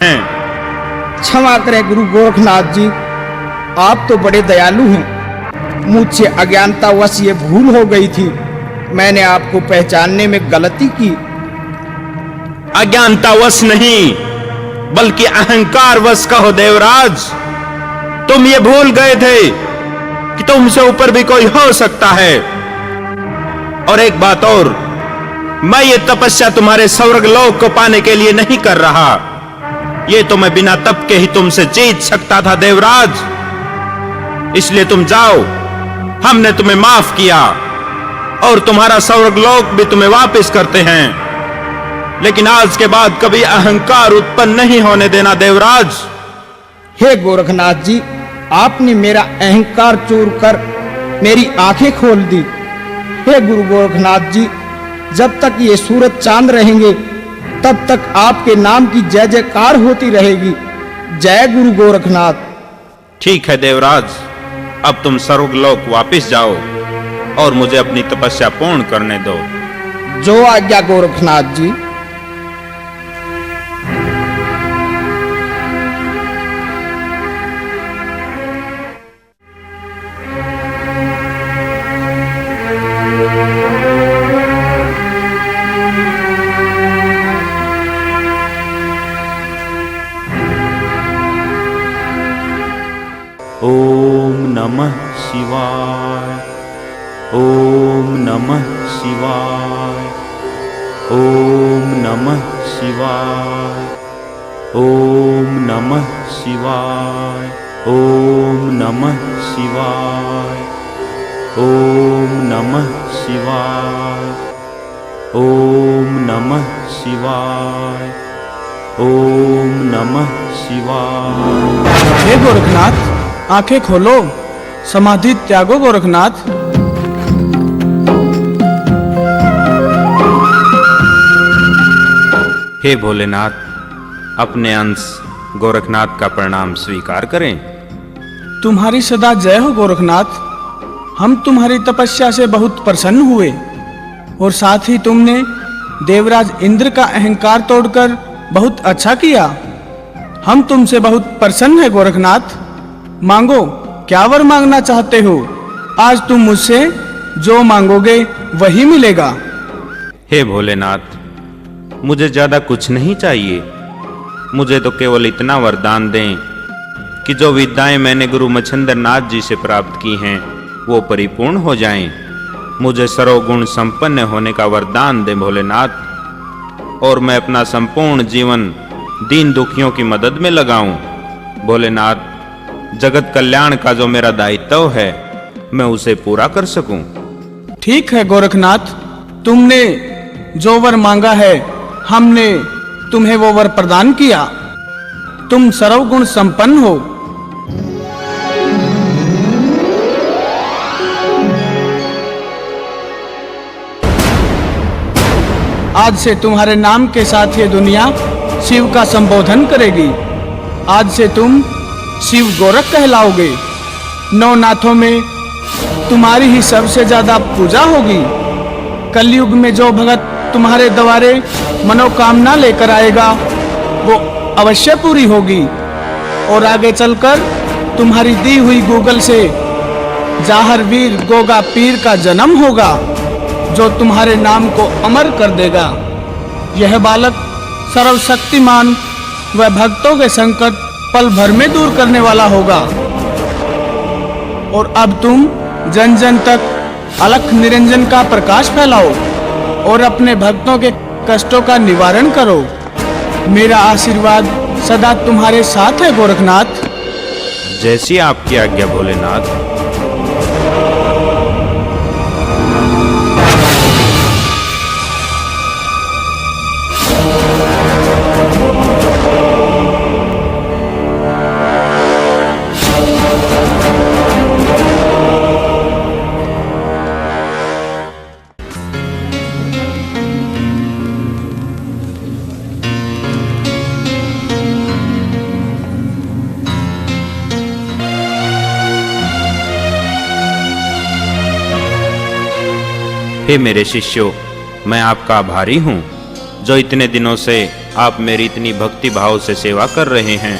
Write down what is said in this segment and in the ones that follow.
हैं। क्षमा करें गुरु गोरखनाथ जी, आप तो बड़े दयालु हैं। मुझसे अज्ञानतावश ये भूल हो गई थी। मैंने आपको पहचानने में गलती की। अज्ञानतावश नहीं, बल्कि अहंकारवश कहो देवराज। तुम ये भूल गए थे कि तुमसे ऊपर भी कोई हो सकता है। और एक बात और, मैं ये तपस्या तुम्हारे स्वर्ग लोक को पाने के लिए नहीं कर रहा। ये तो मैं बिना तप के ही तुमसे जीत सकता था देवराज। इसलिए तुम जाओ, हमने तुम्हें माफ किया और तुम्हारा स्वर्ग लोक भी तुम्हें वापस करते हैं। लेकिन आज के बाद कभी अहंकार उत्पन्न नहीं होने देना देवराज। हे गोरखनाथ जी, आपने मेरा अहंकार चूर कर मेरी आंखें खोल दी। हे गुरु गोरखनाथ जी, जब तक ये सूरज चांद रहेंगे तब तक आपके नाम की जय जयकार होती रहेगी। जय गुरु गोरखनाथ। ठीक है देवराज, अब तुम स्वर्गलोक वापस जाओ और मुझे अपनी तपस्या पूर्ण करने दो। जो आज्ञा गोरखनाथ जी। ओम नमः शिवाय। ओम नमः शिवाय। ओम नमः शिवाय। ओम नमः शिवाय। ओम नमः शिवाय। ओम नमः शिवाय। ओम नमः शिवाय। ओम नमः शिवाय। हे गोरखनाथ, आंखें खोलो, समाधि त्यागो गोरखनाथ। हे भोलेनाथ, अपने अंश गोरखनाथ का प्रणाम स्वीकार करें। तुम्हारी सदा जय हो गोरखनाथ। हम तुम्हारी तपस्या से बहुत प्रसन्न हुए और साथ ही तुमने देवराज इंद्र का अहंकार तोड़कर बहुत अच्छा किया। हम तुमसे बहुत प्रसन्न है गोरखनाथ। मांगो, क्या वर मांगना चाहते हो? आज तुम मुझसे जो मांगोगे वही मिलेगा। हे भोलेनाथ, मुझे ज्यादा कुछ नहीं चाहिए। मुझे तो केवल इतना वरदान दें कि जो विद्याएं मैंने गुरु मच्छिंद्र नाथ जी से प्राप्त की हैं वो परिपूर्ण हो जाएं। मुझे सर्वगुण संपन्न होने का वरदान दें भोलेनाथ, और मैं अपना संपूर्ण जीवन दीन दुखियों की मदद में लगाऊं। भोलेनाथ, जगत कल्याण का जो मेरा दायित्व है मैं उसे पूरा कर सकूं। ठीक है गोरखनाथ, तुमने जो वर मांगा है हमने तुम्हें वो वर प्रदान किया। तुम सर्वगुण संपन्न हो। आज से तुम्हारे नाम के साथ ये दुनिया शिव का संबोधन करेगी। आज से तुम शिव गोरख कहलाओगे। नौ नाथों में तुम्हारी ही सबसे ज्यादा पूजा होगी। कलयुग में जो भगत तुम्हारे द्वारे मनोकामना लेकर आएगा वो अवश्य पूरी होगी। और आगे चलकर तुम्हारी दी हुई गूगल से जाहर वीर गोगा पीर का जन्म होगा, जो तुम्हारे नाम को अमर कर देगा। यह बालक सर्वशक्तिमान व भक्तों के संकट पल भर में दूर करने वाला होगा। और अब तुम जन जन तक अलख निरंजन का प्रकाश फैलाओ और अपने भक्तों के कष्टों का निवारण करो। मेरा आशीर्वाद सदा तुम्हारे साथ है गोरखनाथ। जैसी आपकी आज्ञा भोलेनाथ। हे मेरे शिष्यों, मैं आपका आभारी हूँ जो इतने दिनों से आप मेरी इतनी भक्ति भाव से सेवा कर रहे हैं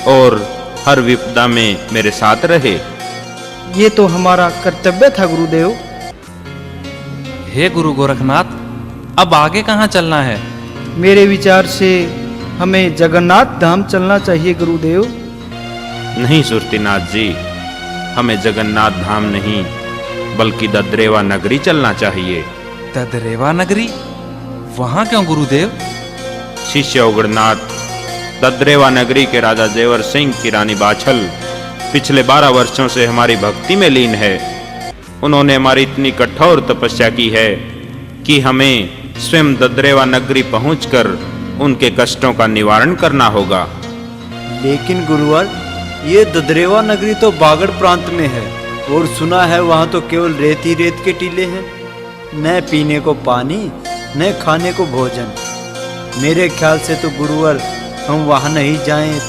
और हर विपदा में मेरे साथ रहे। ये तो हमारा कर्तव्य था गुरुदेव। हे गुरु गोरखनाथ, अब आगे कहाँ चलना है? मेरे विचार से हमें जगन्नाथ धाम चलना चाहिए गुरुदेव। नहीं सुरतीनाथ जी, हमें जगन्नाथ धाम नहीं बल्कि ददरेवा नगरी चलना चाहिए। ददरेवा नगरी? वहां क्यों गुरुदेव? शिष्य उगड़नाथ, ददरेवा नगरी के राजा जेवर सिंह की रानी बाछल पिछले 12 वर्षों से हमारी भक्ति में लीन है। उन्होंने हमारी इतनी कठोर तपस्या की है कि हमें स्वयं ददरेवा नगरी पहुंचकर उनके कष्टों का निवारण करना होगा। लेकिन गुरुवर, ये ददरेवा नगरी तो बागड़ प्रांत में है और सुना है वहाँ तो केवल रेत ही रेत के टीले हैं, न पीने को पानी न खाने को भोजन। मेरे ख्याल से तो गुरुवर हम वहाँ नहीं जाएं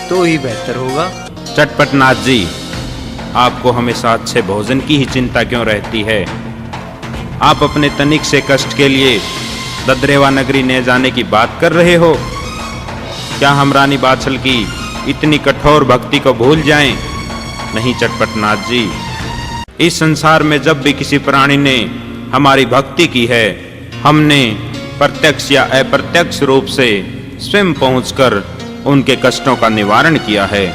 तो ही बेहतर होगा। चटपटनाथ जी, आपको हमेशा अच्छे भोजन की ही चिंता क्यों रहती है? आप अपने तनिक से कष्ट के लिए ददरेवा नगरी न जाने की बात कर रहे हो? क्या हम रानी बाछल की इतनी कठोर भक्ति को भूल जाएं? नहीं चटपटनाथ जी, इस संसार में जब भी किसी प्राणी ने हमारी भक्ति की है, हमने प्रत्यक्ष या अप्रत्यक्ष रूप से स्वयं पहुंचकर उनके कष्टों का निवारण किया है।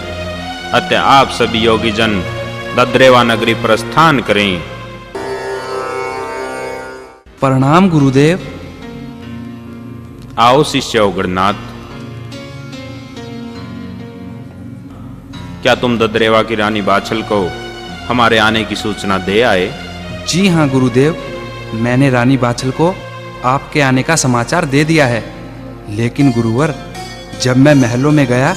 अतः आप सभी योगी जन ददरेवा नगरी प्रस्थान करें। प्रणाम गुरुदेव। आओ शिष्य उगड़नाथ, क्या तुम ददरेवा की रानी बाछल को हमारे आने की सूचना दे आए? जी हाँ गुरुदेव, मैंने रानी बाछल को आपके आने का समाचार दे दिया है। लेकिन गुरुवर, जब मैं महलों में गया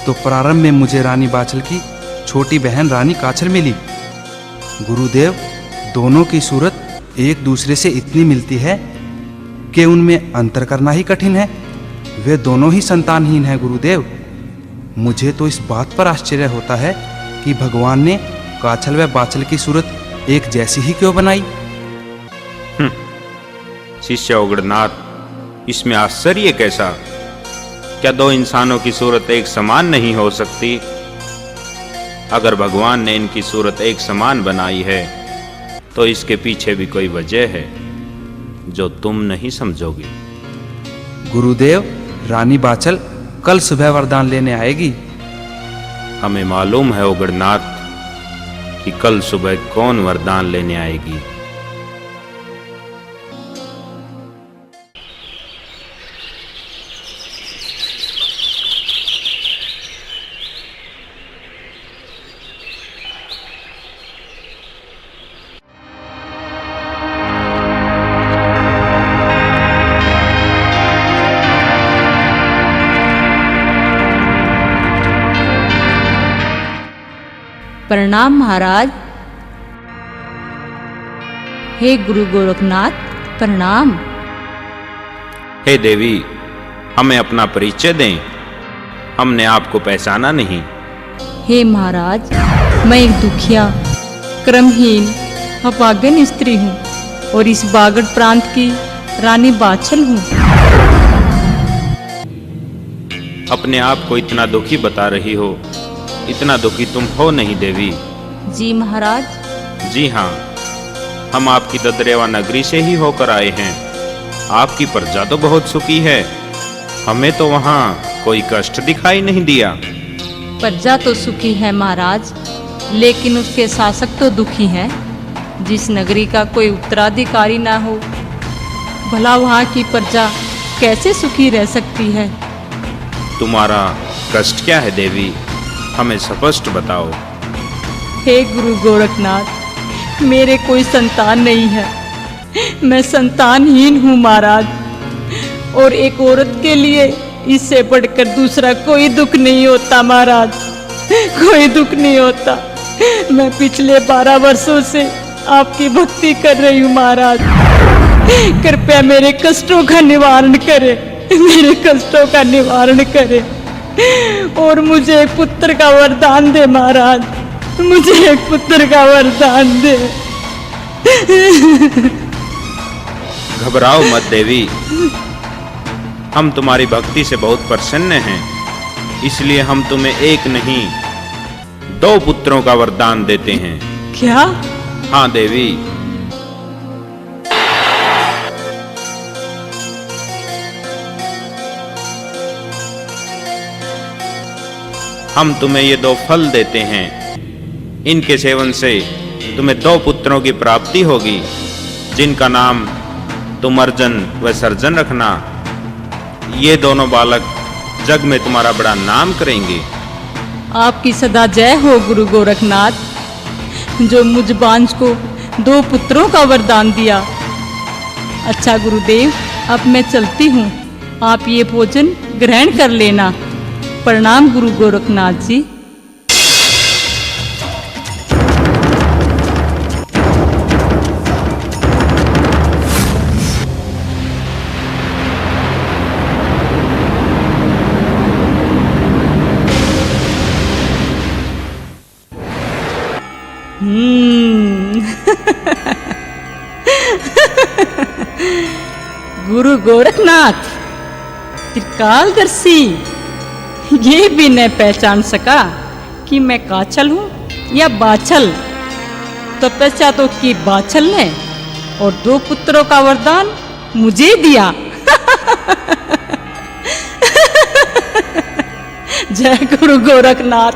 तो प्रारंभ में मुझे रानी बाछल की छोटी बहन रानी काछल मिली। गुरुदेव, दोनों की सूरत एक दूसरे से इतनी मिलती है कि उनमें अंतर करना ही कठिन है। वे दोनों ही संतानहीन हैं गुरुदेव। मुझे तो इस बात पर आश्चर्य होता है कि भगवान ने काछल व बाछल की सूरत एक जैसी ही क्यों बनाई। शिष्य उगड़नाथ, इसमें आश्चर्य कैसा? क्या दो इंसानों की सूरत एक समान नहीं हो सकती? अगर भगवान ने इनकी सूरत एक समान बनाई है तो इसके पीछे भी कोई वजह है जो तुम नहीं समझोगे। गुरुदेव, रानी बाछल कल सुबह वरदान लेने आएगी। हमें मालूम है उगड़नाथ कि कल सुबह कौन वरदान लेने आएगी। प्रणाम महाराज। हे गुरु गोरखनाथ, प्रणाम। हे देवी, हमें अपना परिचय दें, हमने आपको पहचाना नहीं। हे महाराज, मैं एक दुखिया, क्रमहीन, अपागन स्त्री हूँ और इस बागड़ प्रांत की रानी बाछल हूँ। अपने आप को इतना दुखी बता रही हो, इतना दुखी तुम हो नहीं देवी। जी महाराज। जी हाँ, हम आपकी ददरेवा नगरी से ही होकर आए हैं। आपकी प्रजा तो बहुत सुखी है, हमें तो वहाँ कोई कष्ट दिखाई नहीं दिया। प्रजा तो सुखी है महाराज, लेकिन उसके शासक तो दुखी हैं। जिस नगरी का कोई उत्तराधिकारी ना हो, भला वहाँ की प्रजा कैसे सुखी रह सकती है? तुम्हारा कष्ट क्या है देवी, हमें स्पष्ट बताओ। हे गुरु गोरखनाथ, मेरे कोई संतान नहीं है, मैं संतानहीन हूँ महाराज। और एक औरत के लिए इससे बढ़कर दूसरा कोई दुख नहीं होता महाराज, कोई दुख नहीं होता। मैं पिछले 12 वर्षों से आपकी भक्ति कर रही हूँ महाराज। कृपया मेरे कष्टों का निवारण करें, मेरे कष्टों का निवारण करें और मुझे एक पुत्र का वरदान दे महाराज, मुझे एक पुत्र का वरदान दे। घबराओ मत देवी, हम तुम्हारी भक्ति से बहुत प्रसन्न हैं, इसलिए हम तुम्हें एक नहीं 2 पुत्रों का वरदान देते हैं। क्या? हाँ देवी। हम तुम्हें ये 2 फल देते हैं, इनके सेवन से तुम्हें 2 पुत्रों की प्राप्ति होगी, जिनका नाम तुम अर्जन व सर्जन रखना। ये दोनों बालक जग में तुम्हारा बड़ा नाम करेंगे। आपकी सदा जय हो गुरु गोरखनाथ, जो मुझ बांझ को 2 पुत्रों का वरदान दिया। अच्छा गुरुदेव, अब मैं चलती हूँ, आप ये भोजन ग्रहण कर लेना। प्रणाम गुरु गोरखनाथ जी। गुरु गोरखनाथ त्रिकालदर्शी, ये भी न पहचान सका कि मैं काछल हूँ या बाछल। तपस्या तो की बाछल ने और 2 पुत्रों का वरदान मुझे दिया। जय गुरु गोरखनाथ।